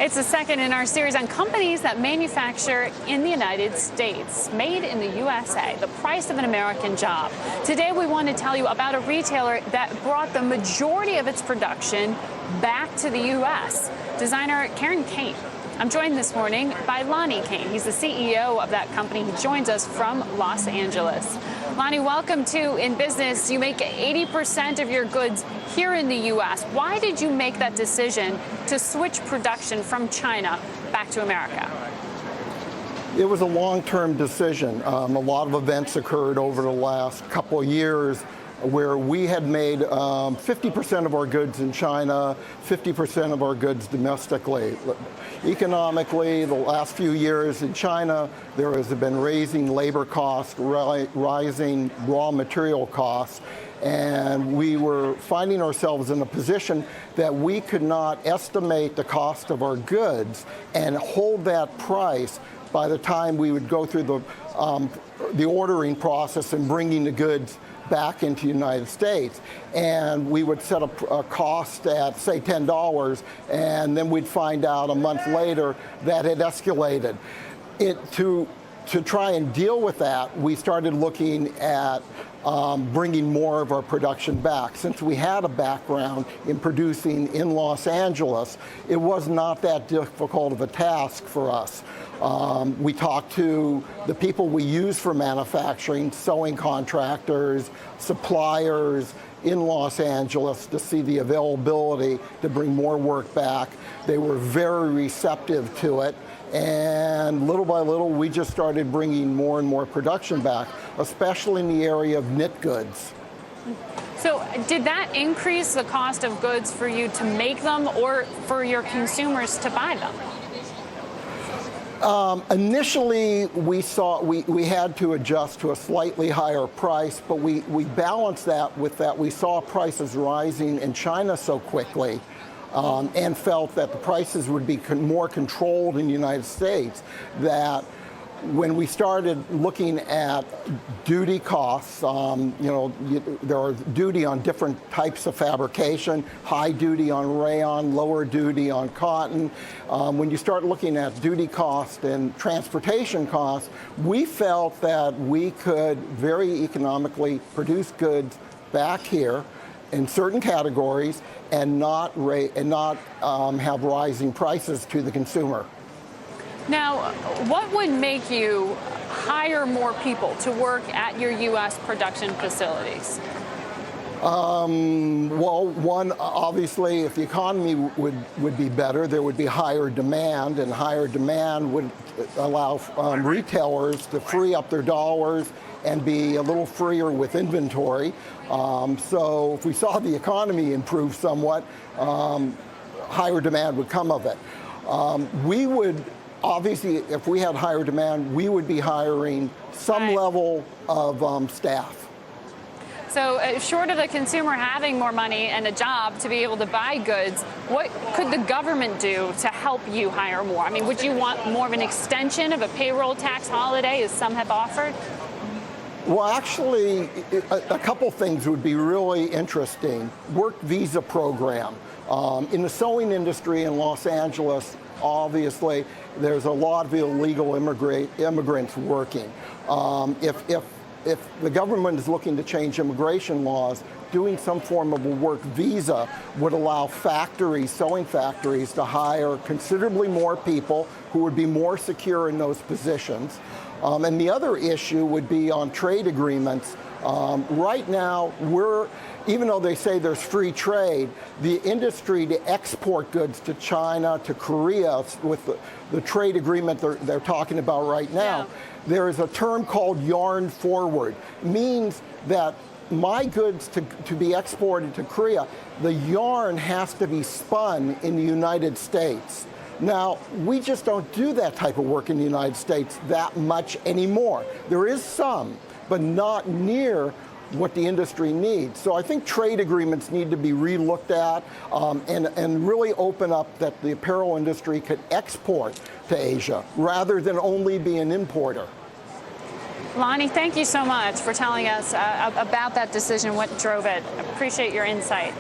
It's the second in our series on companies that manufacture in the United States, made in the USA, the price of an American job. Today, we want to tell you about a retailer that brought the majority of its production back to the U.S. Designer Kane. I'm joined this morning by Lonnie Kane. He's the CEO of that company. He joins us from Los Angeles. Lonnie, welcome to InBusiness. You make 80% of your goods here in the U.S. Why did you make that decision to switch production from China back to America? It was a long-term decision. A lot of events occurred over the last couple of years where we had made 50% of our goods in China, 50% of our goods domestically. Economically, the last few years in China, there has been raising labor costs, rising raw material costs, and we were finding ourselves in a position that we could not estimate the cost of our goods and hold that price by the time we would go through the ordering process and bringing the goods back into the United States. And we would set a cost at, say, $10, and then we'd find out a month later that it escalated. To try and deal with that, we started looking at bringing more of our production back. Since we had a background in producing in Los Angeles, it was not that difficult of a task for us. We talked to the people we use for manufacturing, sewing contractors, suppliers in Los Angeles to see the availability to bring more work back. They were very receptive to it. And little by little, we just started bringing more and more production back, especially in the area of knit goods. So did that increase the cost of goods for you to make them or for your consumers to buy them? Initially, we had to adjust to a slightly higher price, but we balanced that with that we saw prices rising in China so quickly. And felt that the prices would be more controlled in the United States, that when we started looking at duty costs, there are duty on different types of fabrication, high duty on rayon, lower duty on cotton. When you start looking at duty costs and transportation costs, we felt that we could very economically produce goods back here in certain categories and not have rising prices to the consumer. Now, what would make you hire more people to work at your U.S. production facilities? Well, one, obviously, if the economy would be better, there would be higher demand, and higher demand would allow retailers to free up their dollars and be a little freer with inventory. So if we saw the economy improve somewhat, higher demand would come of it. We would, obviously, if we had higher demand, we would be hiring some level of staff. So short of the consumer having more money and a job to be able to buy goods, what could the government do to help you hire more? I mean, would you want more of an extension of a payroll tax holiday, as some have offered? Well, actually, a couple things would be really interesting. Work visa program. In the sewing industry in Los Angeles, obviously, there's a lot of illegal immigrants working. If the government is looking to change immigration laws, doing some form of a work visa would allow factories, sewing factories, to hire considerably more people who would be more secure in those positions. And the other issue would be on trade agreements. Right now, even though they say there's free trade, the industry to export goods to China, to Korea, with the trade agreement they're talking about right now, there is a term called yarn forward. It means that my goods to be exported to Korea, the yarn has to be spun in the United States. Now, we just don't do that type of work in the United States that much anymore. There is some, but not near what the industry needs. So I think trade agreements need to be re-looked at and really open up that the apparel industry could export to Asia rather than only be an importer. Lonnie, thank you so much for telling us about that decision, what drove it. I appreciate your insight.